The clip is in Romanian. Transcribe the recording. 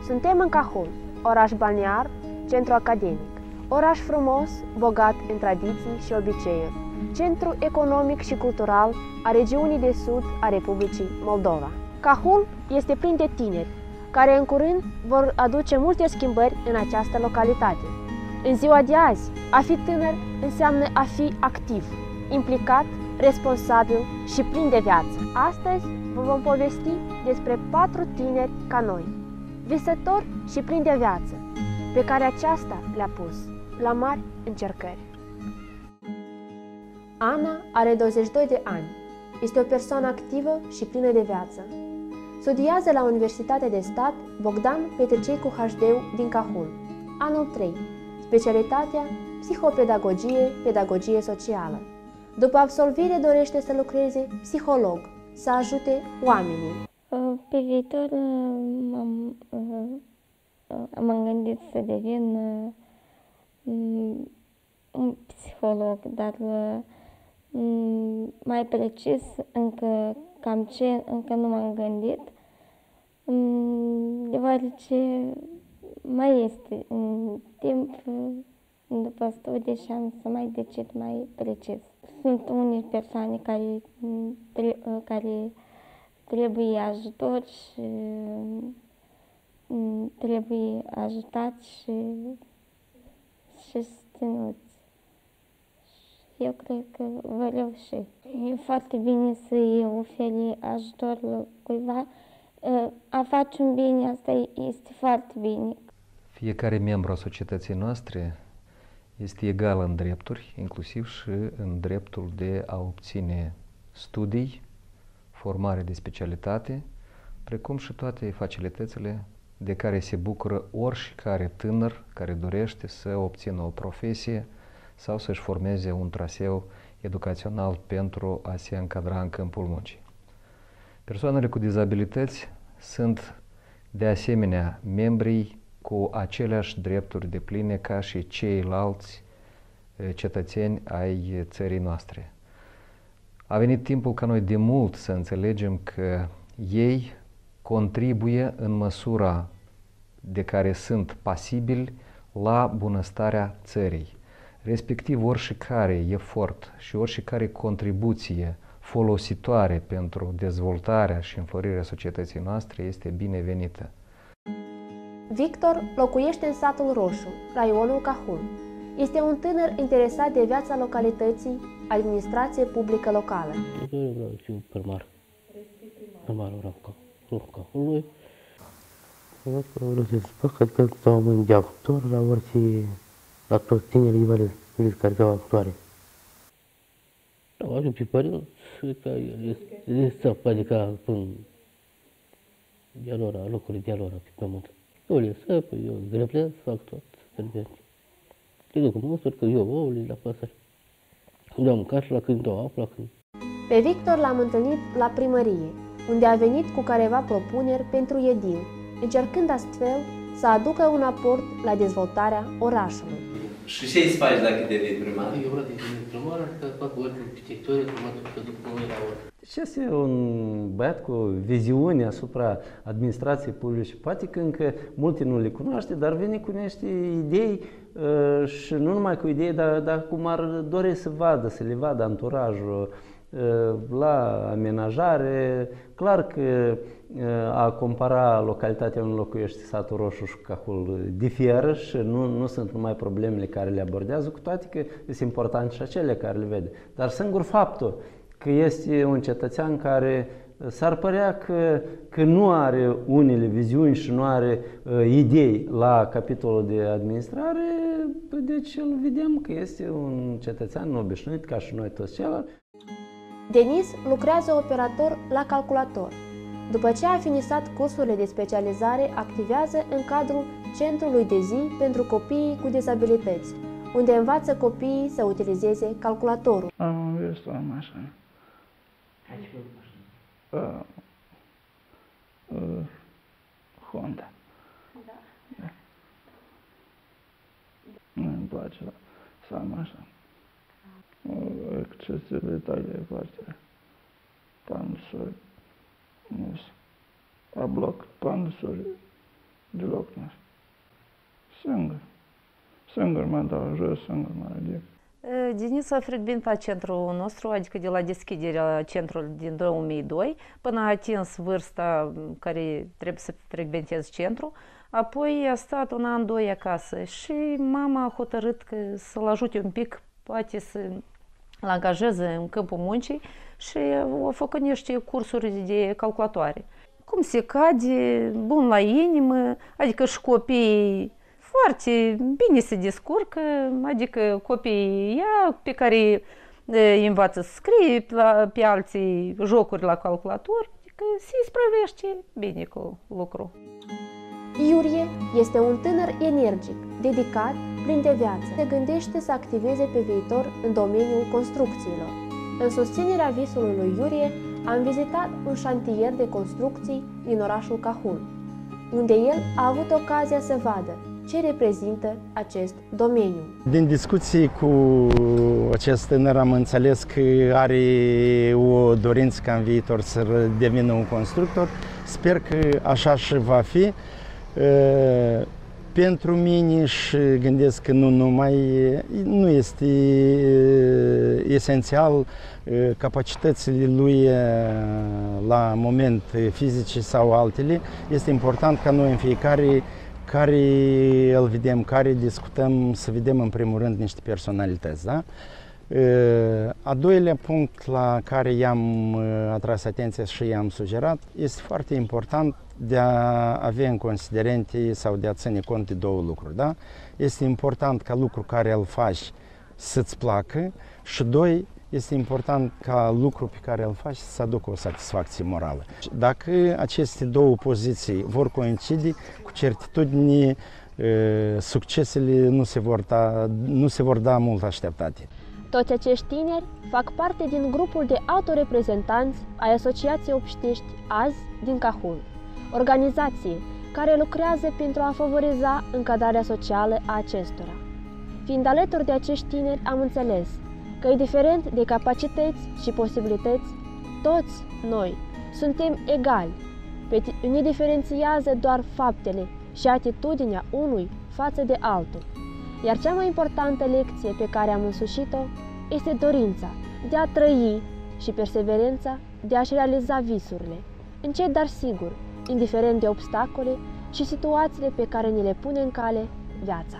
Suntem în Cahul, oraș balnear, centru academic, oraș frumos, bogat în tradiții și obiceiuri, centru economic și cultural a regiunii de sud a Republicii Moldova. Cahul este plin de tineri, care în curând vor aduce multe schimbări în această localitate. În ziua de azi, a fi tânăr înseamnă a fi activ, implicat, responsabil și plin de viață. Astăzi vă vom povesti despre 4 tineri ca noi, visători și plini de viață, pe care aceasta le-a pus la mari încercări. Ana are 22 de ani. Este o persoană activă și plină de viață. Studiază la Universitatea de Stat Bogdan Petricei cu HD din Cahul, anul 3, specialitatea psihopedagogie, pedagogie socială. După absolvire dorește să lucreze psiholog, să ajute oamenii. Pe viitor m-am gândit să devin un psiholog, dar mai precis încă nu m-am gândit, deoarece mai este timp după studii și am să mai decid mai precis. Sunt unele persoane care trebuie ajutor și trebuie ajutați și susținuți. Și eu cred că vă reuși. E foarte bine să-i oferi ajutor cuiva. A face un bine, asta este foarte bine. Fiecare membru a societății noastre este egal în drepturi, inclusiv și în dreptul de a obține studii, formare de specialitate, precum și toate facilitățile de care se bucură oricare tânăr care dorește să obțină o profesie sau să-și formeze un traseu educațional pentru a se încadra în câmpul muncii. Persoanele cu dizabilități sunt de asemenea membrii cu aceleași drepturi depline ca și ceilalți cetățeni ai țării noastre. A venit timpul ca noi de mult să înțelegem că ei contribuie în măsura de care sunt pasibili la bunăstarea țării. Respectiv, oricare efort și oricare contribuție folositoare pentru dezvoltarea și înflorirea societății noastre este binevenită. Victor locuiește în satul Roșu, raionul Cahul. Este un tânăr interesat de viața localității, administrație publică locală. Eu vreau să fiu primar. Primarul Cahului. Vreau să spun că stau în de actor la orice, la toți tinerii invalidi careveau actoare. Ajung pe părinți, este adică în dialora, locurile dialora pe pământ. Eu le săp, eu greplez, fac tot, servente. Le duc în măsuri, că eu ouăle la păsări. Îmi dau mâncare la când dau apă, la când. Pe Victor l-am întâlnit la primărie, unde a venit cu careva propuneri pentru edil, încercând astfel să aducă un aport la dezvoltarea orașului. Și ce îți faci dacă devii primar? Eu vreau să devin primar, că fac o arhitectură, că duc noi la ori. Și este un băiat cu viziune asupra administrației publice. Poate că încă multe nu le cunoaște, dar vine cu niște idei și nu numai cu idei, dar cum ar dori să vadă, să le vadă anturajul la amenajare. Clar că a compara localitatea unde locuiește satul Roșu și Cahul diferă și nu sunt numai problemele care le abordează, cu toate că sunt importante și acele care le vede. Dar singur faptul că este un cetățean care s-ar părea că nu are unele viziuni și nu are idei la capitolul de administrare, deci îl vedem că este un cetățean obișnuit ca și noi toți ceilalți. Denis lucrează operator la calculator. După ce a finisat cursurile de specializare, activează în cadrul Centrului de zi pentru copiii cu dizabilități, unde învață copiii să utilizeze calculatorul. Am învățat o mașină. Honda. Da. Îmi place să am așa. Accesibilitate foarte. Pansuri. A bloc pansuri. Deloc nu știu. Singur. Singur mă dau jos, singur mă ridic. Denis a frecventat la centrul nostru, adică de la deschiderea centrului din 2002 până a atins vârsta care trebuie să frecventeze centrul. Apoi a stat un an, doi acasă și mama a hotărât că să-l ajute un pic, poate să-l angajeze în câmpul muncii și a făcut niște cursuri de calculatoare. Cum se cade, bun la inimă, adică și copiii foarte bine se descurcă, adică copiii ea pe care îi învață să scrie pe alții jocuri la calculator, adică se isprăvește bine cu lucru. Iurie este un tânăr energic, dedicat, plin de viață. Se gândește să activeze pe viitor în domeniul construcțiilor. În susținerea visului lui Iurie, am vizitat un șantier de construcții din orașul Cahul, unde el a avut ocazia să vadă ce reprezintă acest domeniu. Din discuții cu acest tânăr am înțeles că are o dorință ca în viitor să devină un constructor. Sper că așa și va fi. Pentru mine și gândesc că nu este esențial capacitățile lui la moment fizice sau altele. Este important ca noi în fiecare care îl vedem, care discutăm, să vedem în primul rând niște personalități. Da? A doilea punct la care i-am atras atenția și i-am sugerat, este foarte important de a avea în considerente sau de a ține cont de două lucruri. Da? Este important ca lucrul care îl faci să-ți placă și doi, este important ca lucrul pe care îl faci să aducă o satisfacție morală. Dacă aceste două poziții vor coincide, cu certitudine succesele nu se vor da mult așteptate. Toți acești tineri fac parte din grupul de autoreprezentanți ai Asociației Obștești Azi din Cahul, organizație care lucrează pentru a favoriza încadrarea socială a acestora. Fiind alături de acești tineri, am înțeles că, indiferent de capacități și posibilități, toți noi suntem egali. Ne diferențiază doar faptele și atitudinea unui față de altul. Iar cea mai importantă lecție pe care am însușit-o este dorința de a trăi și perseverența de a-și realiza visurile, încet dar sigur, indiferent de obstacole și situațiile pe care ni le pune în cale viața.